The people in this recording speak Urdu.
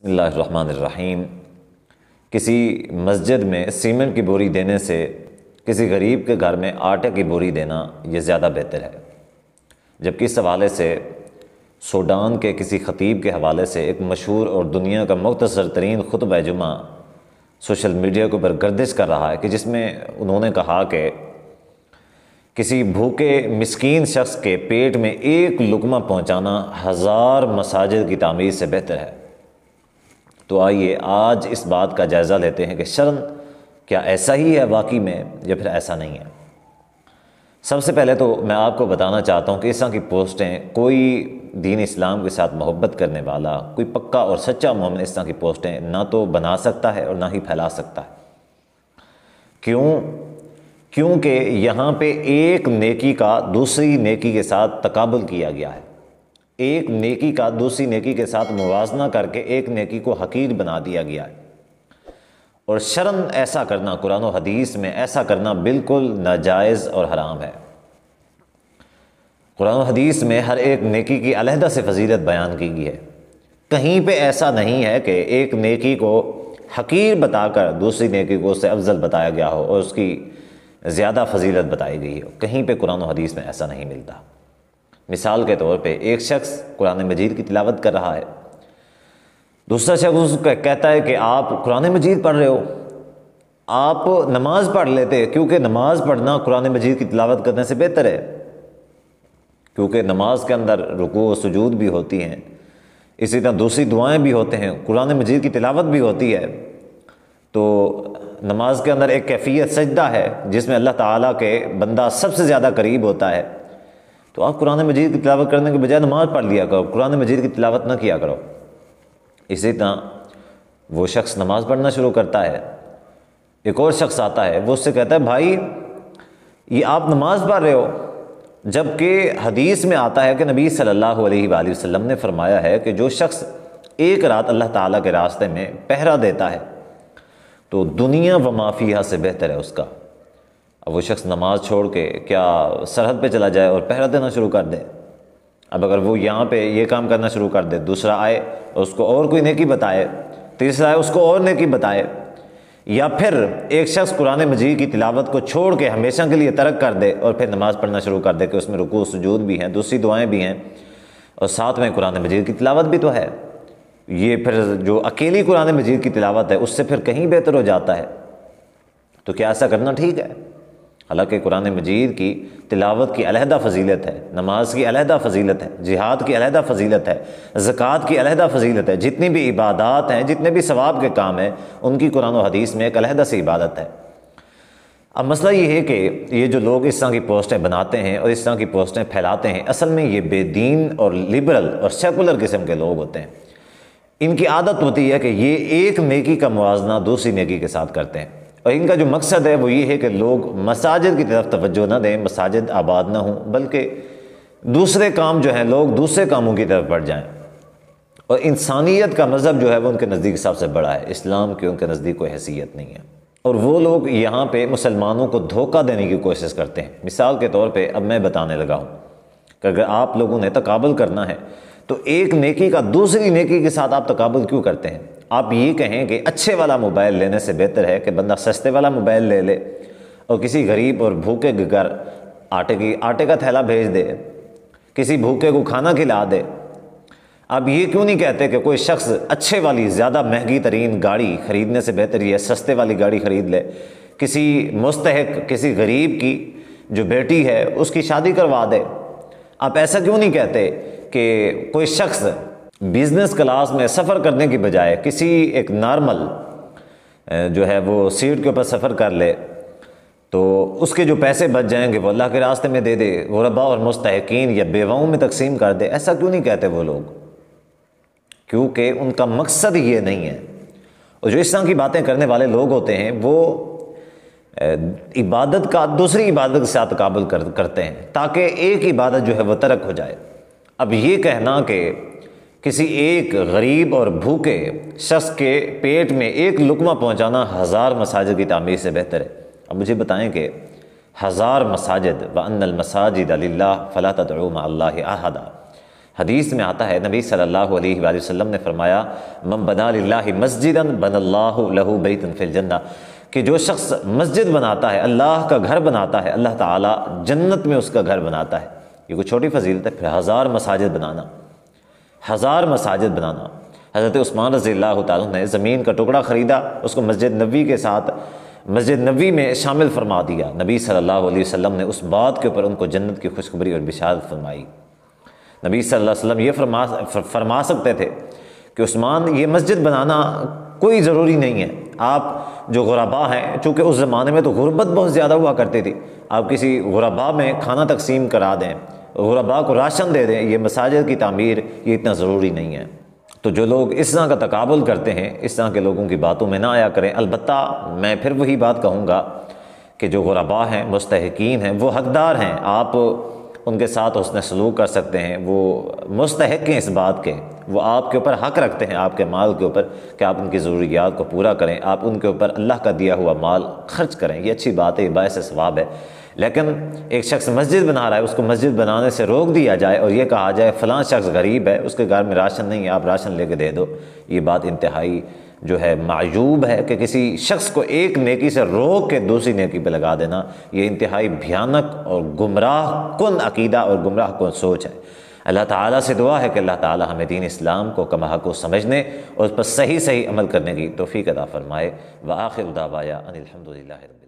بسم اللہ الرحمن الرحیم۔ کسی مسجد میں سیمنٹ کی بوری دینے سے کسی غریب کے گھر میں آٹے کی بوری دینا یہ زیادہ بہتر ہے، جبکہ اس حوالے سے سوڈان کے کسی خطیب کے حوالے سے ایک مشہور اور دنیا کا مختصر ترین خطبہ جمعہ سوشل میڈیا کے اوپر گردش کر رہا ہے کہ جس میں انہوں نے کہا کہ کسی بھوکے مسکین شخص کے پیٹ میں ایک لقمہ پہنچانا 1000 مساجد کی تعمیر سے بہتر ہے۔ تو آئیے آج اس بات کا جائزہ لیتے ہیں کہ شرعاً کیا ایسا ہی ہے واقعی میں یا پھر ایسا نہیں ہے۔ سب سے پہلے تو میں آپ کو بتانا چاہتا ہوں کہ اس طرح کی پوسٹیں کوئی دین اسلام کے ساتھ محبت کرنے والا، کوئی پکا اور سچا مومن اس طرح کی پوسٹیں نہ تو بنا سکتا ہے اور نہ ہی پھیلا سکتا ہے۔ کیونکہ یہاں پہ ایک نیکی کا دوسری نیکی کے ساتھ تقابل کیا گیا ہے، ایک نیکی کا دوسری نیکی کے ساتھ موازنہ کر کے ایک نیکی کو حقیر بنا دیا گیا ہے، اور شرعاً ایسا کرنا، قرآن و حدیث میں ایسا کرنا بالکل ناجائز اور حرام ہے۔ قرآن و حدیث میں ہر ایک نیکی کی علیحدہ سے فضیلت بیان کی گئی ہے، کہیں پہ ایسا نہیں ہے کہ ایک نیکی کو حقیر بتا کر دوسری نیکی کو اس سے افضل بتایا گیا ہو اور اس کی زیادہ فضیلت بتائی گئی ہو، کہیں پہ قرآن و حدیث میں ایسا نہیں ملتا۔ مثال کے طور پہ ایک شخص قرآن مجید کی تلاوت کر رہا ہے، دوسرا شخص اس کو کہتا ہے کہ آپ قرآن مجید پڑھ رہے ہو، آپ نماز پڑھ لیتے، کیونکہ نماز پڑھنا قرآن مجید کی تلاوت کرنے سے بہتر ہے، کیونکہ نماز کے اندر رکوع و سجود بھی ہوتی ہیں، اسی طرح دوسری دعائیں بھی ہوتے ہیں، قرآن مجید کی تلاوت بھی ہوتی ہے۔ تو نماز کے اندر ایک کیفیت سجدہ ہے جس میں اللہ تعالیٰ کے بندہ سب سے زیادہ قریب ہوتا ہے، تو آپ قرآن مجید کی تلاوت کرنے کے بجائے نماز پڑھ لیا کرو، قرآن مجید کی تلاوت نہ کیا کرو۔ اسی طرح وہ شخص نماز پڑھنا شروع کرتا ہے، ایک اور شخص آتا ہے، وہ اس سے کہتا ہے بھائی یہ آپ نماز پڑھ رہے ہو، جبکہ حدیث میں آتا ہے کہ نبی صلی اللہ علیہ وآلہ وسلم نے فرمایا ہے کہ جو شخص ایک رات اللہ تعالیٰ کے راستے میں پہرا دیتا ہے تو دنیا و ما فیہا سے بہتر ہے اس کا۔ اب وہ شخص نماز چھوڑ کے کیا سرحد پہ چلا جائے اور پہرا دینا شروع کر دے؟ اب اگر وہ یہاں پہ یہ کام کرنا شروع کر دے، دوسرا آئے اور اس کو اور کوئی نیکی بتائے، تیسرا آئے اس کو اور نیکی بتائے، یا پھر ایک شخص قرآن مجید کی تلاوت کو چھوڑ کے ہمیشہ کے لیے ترک کر دے اور پھر نماز پڑھنا شروع کر دے کہ اس میں رکوع سجود بھی ہیں، دوسری دعائیں بھی ہیں اور ساتھ میں قرآن مجید کی تلاوت بھی تو ہے، یہ پھر جو اکیلی قرآن مجید کی تلاوت ہے اس سے پھر کہیں بہتر ہو جاتا ہے۔ تو کیا ایسا کرنا ٹھیک ہے؟ حالانکہ قرآن مجید کی تلاوت کی علیحدہ فضیلت ہے، نماز کی علیحدہ فضیلت ہے، جہاد کی علیحدہ فضیلت ہے، زکوٰۃ کی علیحدہ فضیلت ہے، جتنی بھی عبادات ہیں، جتنے بھی ثواب کے کام ہیں، ان کی قرآن و حدیث میں ایک علیحدہ سے عبادت ہے۔ اب مسئلہ یہ ہے کہ یہ جو لوگ اس طرح کی پوسٹیں بناتے ہیں اور اس طرح کی پوسٹیں پھیلاتے ہیں، اصل میں یہ بے دین اور لبرل اور سیکولر قسم کے لوگ ہوتے ہیں۔ ان کی عادت ہوتی ہے کہ یہ ایک نیکی کا موازنہ دوسری نیکی کے ساتھ کرتے ہیں، اور ان کا جو مقصد ہے وہ یہ ہے کہ لوگ مساجد کی طرف توجہ نہ دیں، مساجد آباد نہ ہوں، بلکہ دوسرے کام جو ہیں لوگ دوسرے کاموں کی طرف بڑھ جائیں، اور انسانیت کا مذہب جو ہے وہ ان کے نزدیک سب سے بڑا ہے، اسلام کی ان کے نزدیک کوئی حیثیت نہیں ہے، اور وہ لوگ یہاں پہ مسلمانوں کو دھوکہ دینے کی کوشش کرتے ہیں۔ مثال کے طور پہ اب میں بتانے لگا ہوں کہ اگر آپ لوگوں نے تقابل کرنا ہے تو ایک نیکی کا دوسری نیکی کے ساتھ آپ تقابل کیوں کرتے ہیں؟ آپ یہ کہیں کہ اچھے والا موبائل لینے سے بہتر ہے کہ بندہ سستے والا موبائل لے لے اور کسی غریب اور بھوکے کے گھر آٹے کا تھیلا بھیج دے، کسی بھوکے کو کھانا کھلا دے۔ آپ یہ کیوں نہیں کہتے کہ کوئی شخص اچھے والی زیادہ مہنگی ترین گاڑی خریدنے سے بہتر یہ سستے والی گاڑی خرید لے، کسی مستحق کسی غریب کی جو بیٹی ہے اس کی شادی کروا دے؟ آپ ایسا کیوں نہیں کہتے کہ کوئی شخص بزنس کلاس میں سفر کرنے کی بجائے کسی ایک نارمل جو ہے وہ سیٹ کے اوپر سفر کر لے تو اس کے جو پیسے بچ جائیں گے وہ اللہ کے راستے میں دے دے، غرباء اور مستحقین یا بیواؤں میں تقسیم کر دے؟ ایسا کیوں نہیں کہتے وہ لوگ؟ کیونکہ ان کا مقصد یہ نہیں ہے، اور جو اس طرح کی باتیں کرنے والے لوگ ہوتے ہیں وہ عبادت کا دوسری عبادت کے ساتھ تقابل کرتے ہیں تاکہ ایک عبادت جو ہے وہ ترک ہو جائے۔ اب یہ کہنا کہ کسی ایک غریب اور بھوکے شخص کے پیٹ میں ایک لقمہ پہنچانا 1000 مساجد کی تعمیر سے بہتر ہے، اب مجھے بتائیں کہ 1000 مساجد وَأَنَّ الْمَسَاجِدَ لِلَّهِ فَلَا تَدْعُوا مَعَ اللَّهِ أَحَدًا، حدیث میں آتا ہے نبی صلی اللہ علیہ وآلہ وسلم نے فرمایا من بنا للہ مسجدا بنى اللہ لہ بیتا فی الجنہ، کہ جو شخص مسجد بناتا ہے، اللہ کا گھر بناتا ہے، اللہ تعالیٰ جنت میں اس کا گھر بناتا ہے۔ یہ کوئی چھوٹی فضیلت ہے؟ پھر 1000 مساجد بنانا، 1000 مساجد بنانا۔ حضرت عثمان رضی اللہ تعالیٰ نے زمین کا ٹکڑا خریدا، اس کو مسجد نبوی کے ساتھ مسجد نبوی میں شامل فرما دیا۔ نبی صلی اللہ علیہ وسلم نے اس بات کے اوپر ان کو جنت کی خوشخبری اور بشارت فرمائی۔ نبی صلی اللہ علیہ وسلم یہ فرما سکتے تھے کہ عثمان یہ مسجد بنانا کوئی ضروری نہیں ہے، آپ جو غربا ہیں، چونکہ اس زمانے میں تو غربت بہت زیادہ ہوا کرتی تھی، آپ کسی غربا میں کھانا تقسیم کرا دیں، غربا کو راشن دے دیں، یہ مساجد کی تعمیر یہ اتنا ضروری نہیں ہے۔ تو جو لوگ اس طرح کا تقابل کرتے ہیں، اس طرح کے لوگوں کی باتوں میں نہ آیا کریں۔ البتہ میں پھر وہی بات کہوں گا کہ جو غربا ہیں، مستحقین ہیں، وہ حقدار ہیں، آپ ان کے ساتھ حسن سلوک کر سکتے ہیں، وہ مستحق ہیں اس بات کے، وہ آپ کے اوپر حق رکھتے ہیں آپ کے مال کے اوپر کہ آپ ان کی ضروریات کو پورا کریں، آپ ان کے اوپر اللہ کا دیا ہوا مال خرچ کریں، یہ اچھی بات ہے، یہ باعث ثواب ہے۔ لیکن ایک شخص مسجد بنا رہا ہے، اس کو مسجد بنانے سے روک دیا جائے اور یہ کہا جائے فلاں شخص غریب ہے، اس کے گھر میں راشن نہیں ہے، آپ راشن لے کے دے دو، یہ بات انتہائی جو ہے معیوب ہے کہ کسی شخص کو ایک نیکی سے روک کے دوسری نیکی پہ لگا دینا، یہ انتہائی بھیانک اور گمراہ کن عقیدہ اور گمراہ کن سوچ ہے۔ اللہ تعالیٰ سے دعا ہے کہ اللہ تعالیٰ ہمیں دین اسلام کو کما حق کو سمجھنے اور اس پر صحیح عمل کرنے کی توفیق عطا فرمائے۔ وآخر دعوایا ان الحمد للہ رب